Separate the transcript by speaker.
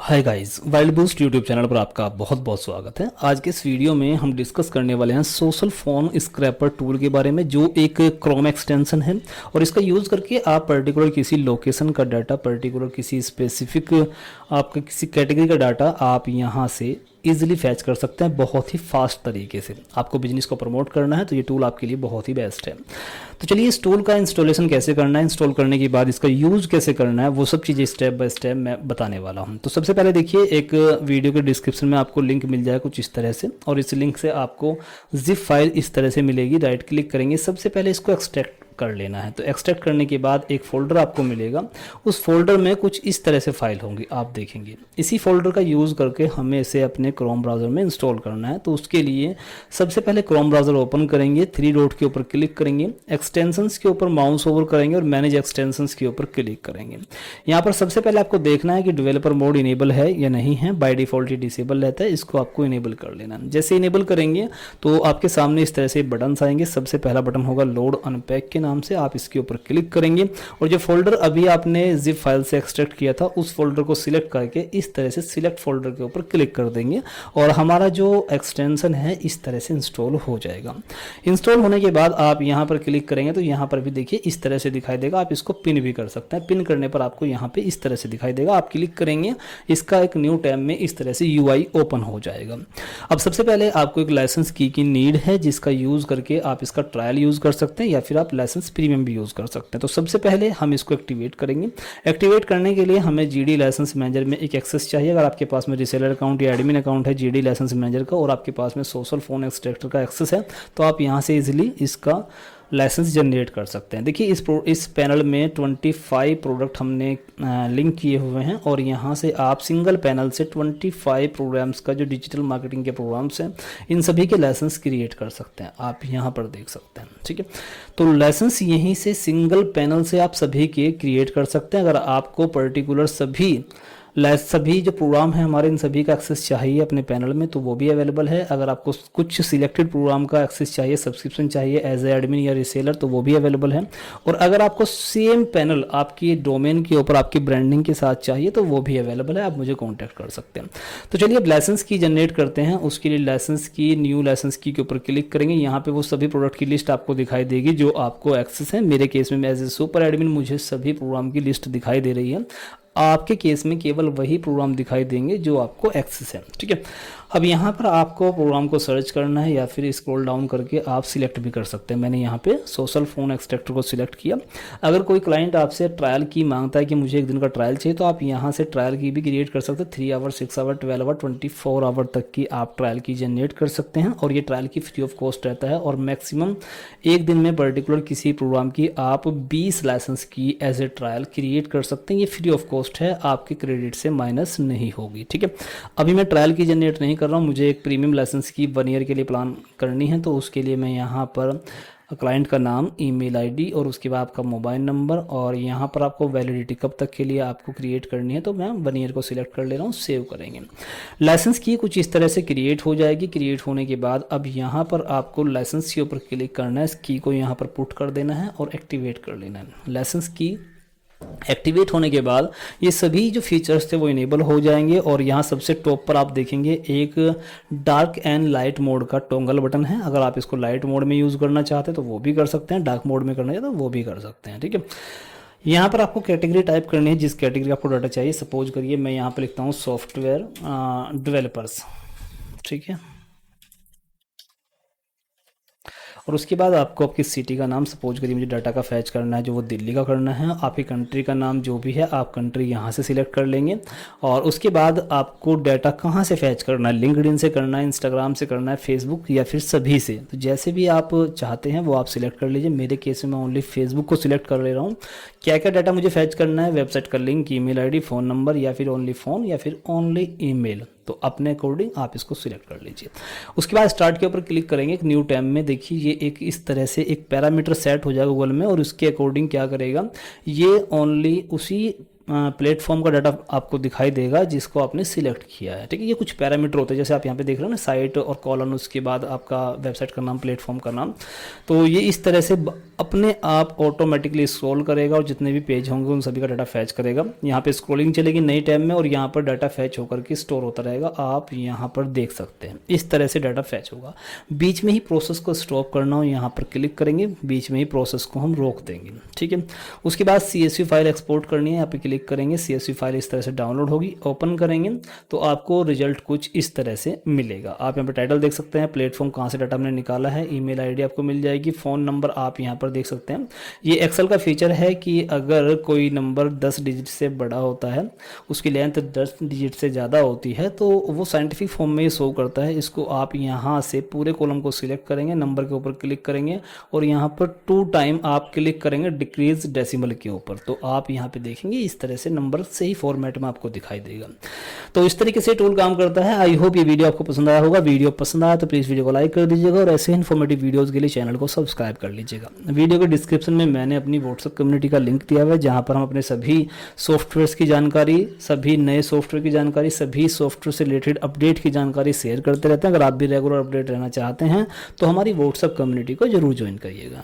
Speaker 1: Hi guys, wild boost YouTube channel पर आपका बहुत बहुत स्वागत है। आज के इस वीडियो में हम डिस्कस करने वाले हैं सोशल फोन स्क्रैपर टूल के बारे में, जो एक क्रोम एक्सटेंशन है और इसका यूज़ करके आप पर्टिकुलर किसी लोकेशन का डाटा, पर्टिकुलर किसी स्पेसिफिक आपका किसी कैटेगरी का डाटा आप यहाँ से इजीली फैच कर सकते हैं बहुत ही फास्ट तरीके से। आपको बिजनेस को प्रमोट करना है तो ये टूल आपके लिए बहुत ही बेस्ट है। तो चलिए, इस टूल का इंस्टॉलेशन कैसे करना है, इंस्टॉल करने के बाद इसका यूज़ कैसे करना है, वो सब चीज़ें स्टेप बाय स्टेप मैं बताने वाला हूँ। तो सबसे पहले देखिए, एक वीडियो के डिस्क्रिप्शन में आपको लिंक मिल जाएगा कुछ इस तरह से, और इस लिंक से आपको जिप फाइल इस तरह से मिलेगी। राइट क्लिक करेंगे, सबसे पहले इसको एक्सट्रैक्ट कर लेना है। तो एक्सट्रैक्ट करने के बाद एक फोल्डर आपको मिलेगा, उस फोल्डर में कुछ इस तरह से फाइल होंगी, आप देखेंगे। इसी फोल्डर का यूज़ करके हमें इसे अपने क्रोम ब्राउज़र में इंस्टॉल करना है। तो उसके लिए सबसे पहले क्रोम ब्राउज़र ओपन करेंगे, थ्री डॉट के ऊपर क्लिक करेंगे, एक्सटेंशंस के ऊपर माउस ओवर करेंगे और मैनेज एक्सटेंशंस के ऊपर क्लिक करेंगे। यहाँ पर सबसे पहले आपको देखना है कि डेवलपर मोड इनेबल है या नहीं है। बाय डिफ़ॉल्ट ये डिसेबल रहता है, इसको आपको इनेबल कर लेना है। जैसे इनेबल करेंगे तो आपके सामने इस तरह से बटन्स आएंगे। सबसे पहला बटन होगा लोड अनपैक के नाम से, आप इसके ऊपर क्लिक करेंगे और जो फोल्डर अभी आपने जिप फाइल से एक्सट्रैक्ट किया था उस फोल्डर को सिलेक्ट करके इस तरह से सिलेक्ट फोल्डर के ऊपर क्लिक कर देंगे और हमारा जो एक्सटेंशन है इस तरह से इंस्टॉल हो जाएगा। इंस्टॉल होने के बाद आप यहाँ पर क्लिक करेंगे तो यहाँ पर भी देखिए इस तरह से दिखाई देगा। आप इसको पिन भी कर सकते हैं। पिन करने पर आपको यहाँ पे इस तरह से दिखाई देगा। आप क्लिक करेंगे, इसका एक न्यू टैब में इस तरह से यूआई ओपन हो जाएगा। अब सबसे पहले आपको एक लाइसेंस की नीड है, जिसका यूज़ करके आप इसका ट्रायल यूज़ कर सकते हैं या फिर आप लाइसेंस प्रीमियम भी यूज़ कर सकते हैं। तो सबसे पहले हम इसको एक्टिवेट करेंगे। एक्टिवेट करने के लिए हमें जीडी लाइसेंस मैनेजर में एक एक्सेस चाहिए। अगर आपके पास में रिसेलर अकाउंट या एडमिन अकाउंट है जीडी लाइसेंस मैनेजर का और आपके पास में सोशल फोन एक्सट्रैक्टर का एक्सेस है तो आप यहाँ से इजीली इसका लाइसेंस जनरेट कर सकते हैं। देखिए, इस पैनल में 25 प्रोडक्ट हमने लिंक किए हुए हैं और यहाँ से आप सिंगल पैनल से 25 प्रोग्राम्स का जो डिजिटल मार्केटिंग के प्रोग्राम्स हैं इन सभी के लाइसेंस क्रिएट कर सकते हैं। आप यहाँ पर देख सकते हैं, ठीक है। तो लाइसेंस यहीं से सिंगल पैनल से आप सभी के क्रिएट कर सकते हैं। अगर आपको पर्टिकुलर सभी जो प्रोग्राम है हमारे इन सभी का एक्सेस चाहिए अपने पैनल में तो वो भी अवेलेबल है। अगर आपको कुछ सिलेक्टेड प्रोग्राम का एक्सेस चाहिए, सब्सक्रिप्शन चाहिए एज ए एडमिन या रिसेलर तो वो भी अवेलेबल है। और अगर आपको सेम पैनल आपकी डोमेन के ऊपर आपकी ब्रांडिंग के साथ चाहिए तो वो भी अवेलेबल है, आप मुझे कॉन्टैक्ट कर सकते हैं। तो चलिए अब लाइसेंस की जनरेट करते हैं। उसके लिए लाइसेंस की न्यू लाइसेंस की के ऊपर क्लिक करेंगे। यहाँ पे वो सभी प्रोडक्ट की लिस्ट आपको दिखाई देगी जो आपको एक्सेस है। मेरे केस में एज ए सुपर एडमिन मुझे सभी प्रोग्राम की लिस्ट दिखाई दे रही है। आपके केस में केवल वही प्रोग्राम दिखाई देंगे जो आपको एक्सेस है, ठीक है। अब यहाँ पर आपको प्रोग्राम को सर्च करना है या फिर स्क्रॉल डाउन करके आप सिलेक्ट भी कर सकते हैं। मैंने यहाँ पे सोशल फोन एक्सट्रैक्टर को सिलेक्ट किया। अगर कोई क्लाइंट आपसे ट्रायल की मांगता है कि मुझे एक दिन का ट्रायल चाहिए तो आप यहाँ से ट्रायल की भी क्रिएट कर सकते हैं। 3 आवर, 6 आवर, 12 आवर, 24 आवर तक की आप ट्रायल की जनरेट कर सकते हैं और ये ट्रायल की फ्री ऑफ कॉस्ट रहता है। और मैक्सिमम एक दिन में पर्टिकुलर किसी प्रोग्राम की आप 20 लाइसेंस की एज ए ट्रायल क्रिएट कर सकते हैं। ये फ्री ऑफ कॉस्ट है, आपके क्रेडिट से माइनस नहीं होगी, ठीक है। अभी मैं ट्रायल की जनरेट नहीं कर रहा हूँ, मुझे एक प्रीमियम लाइसेंस की 1 ईयर के लिए प्लान करनी है। तो उसके लिए मैं यहाँ पर क्लाइंट का नाम, ईमेल आईडी और उसके बाद आपका मोबाइल नंबर और यहाँ पर आपको वैलिडिटी कब तक के लिए आपको क्रिएट करनी है तो मैं 1 ईयर को सिलेक्ट कर ले रहा हूँ। सेव करेंगे। लाइसेंस की कुछ इस तरह से क्रिएट हो जाएगी। क्रिएट होने के बाद अब यहाँ पर आपको लाइसेंस के ऊपर क्लिक करना है, इस की को यहाँ पर पुट कर देना है और एक्टिवेट कर लेना है। लाइसेंस की एक्टिवेट होने के बाद ये सभी जो फीचर्स थे वो इनेबल हो जाएंगे और यहाँ सबसे टॉप पर आप देखेंगे एक डार्क एंड लाइट मोड का टॉगल बटन है। अगर आप इसको लाइट मोड में यूज़ करना चाहते हैं तो वो भी कर सकते हैं, डार्क मोड में करना चाहते हैं तो वो भी कर सकते हैं, ठीक है। यहाँ पर आपको कैटेगरी टाइप करनी है, जिस कैटेगरी आपको डाटा चाहिए। सपोज करिए मैं यहाँ पर लिखता हूँ सॉफ्टवेयर डेवलपर्स, ठीक है। और उसके बाद आपको आपकी सिटी का नाम, सपोज करिए मुझे डाटा का फैच करना है जो वो दिल्ली का करना है। आपकी कंट्री का नाम जो भी है आप कंट्री यहाँ से सिलेक्ट कर लेंगे और उसके बाद आपको डाटा कहाँ से फैच करना है, लिंक्डइन से करना है, इंस्टाग्राम से करना है, फेसबुक या फिर सभी से। तो जैसे भी आप चाहते हैं वो आप सिलेक्ट कर लीजिए। मेरे केस में मैं ओनली फेसबुक को सिलेक्ट कर ले रहा हूँ। क्या क्या डाटा मुझे फैच करना है, वेबसाइट का link, email ID, phone number या फिर ओनली फ़ोन या फिर ओनली ईमेल, तो अपने अकॉर्डिंग आप इसको सिलेक्ट कर लीजिए। उसके बाद स्टार्ट के ऊपर क्लिक करेंगे। एक न्यू टैब में देखिए ये एक इस तरह से एक पैरामीटर सेट हो जाएगा गूगल में और उसके अकॉर्डिंग क्या करेगा, ये ओनली उसी प्लेटफॉर्म का डाटा आपको दिखाई देगा जिसको आपने सिलेक्ट किया है। ठीक है, ये कुछ पैरामीटर होते हैं जैसे आप यहाँ पे देख रहे हो ना, साइट और कॉलन, उसके बाद आपका वेबसाइट का नाम, प्लेटफॉर्म का नाम। तो ये इस तरह से अपने आप ऑटोमेटिकली स्क्रॉल करेगा और जितने भी पेज होंगे उन सभी का डाटा फैच करेगा। यहाँ पे स्क्रॉलिंग चलेगी नई टैब में और यहाँ पर डाटा फैच होकर के स्टोर होता रहेगा। आप यहाँ पर देख सकते हैं इस तरह से डाटा फैच होगा। बीच में ही प्रोसेस को स्टॉप करना हो, यहाँ पर क्लिक करेंगे, बीच में ही प्रोसेस को हम रोक देंगे। ठीक है, उसके बाद CSV फाइल एक्सपोर्ट करनी है, यहाँ पे क्लिक करेंगे, CSV फाइल इस तरह से डाउनलोड होगी। ओपन करेंगे तो आपको रिजल्ट कुछ इस तरह से मिलेगा। आप यहाँ पे टाइटल देख सकते हैं, प्लेटफॉर्म कहाँ से डाटा हमने निकाला है, ईमेल आईडी आपको मिल जाएगी, फ़ोन नंबर आप यहाँ पर देख सकते हैं। ये एक्सेल का फीचर है कि अगर कोई नंबर 10 डिजिट से बड़ा होता है, उसकी लेंथ 10 डिजिट से ज़्यादा होती है, तो वो साइंटिफिक फॉर्म में ये शो करता है। इसको आप यहाँ से पूरे कॉलम को सिलेक्ट करेंगे, नंबर के ऊपर क्लिक करेंगे और यहाँ पर 2 टाइम आप क्लिक करेंगे डिक्रीज डेसिमल के ऊपर, तो आप यहाँ पे देखेंगे इस तरह से नंबर सही फॉर्मेट में आपको दिखाई देगा। तो इस तरीके से टूल काम करता है। आई होप ये वीडियो आपको पसंद आया होगा। वीडियो पसंद आया तो प्लीज़ वीडियो को लाइक कर दीजिएगा और ऐसे इन्फॉर्मेटिव वीडियोज़ के लिए चैनल को सब्सक्राइब कर लीजिएगा। वीडियो के डिस्क्रिप्शन में मैंने अपनी व्हाट्सएप कम्युनिटी का लिंक दिया हुआ है जहाँ पर हम अपने सभी सॉफ्टवेयर्स की जानकारी, सभी नए सॉफ्टवेयर की जानकारी, सभी सॉफ्टवेयर से रिलेटेड अपडेट की जानकारी शेयर करते रहते हैं। अगर आप भी रेगुलर अपडेट रहना चाहते हैं तो हमारी व्हाट्सएप कम्युनिटी को जरूर ज्वाइन करिएगा।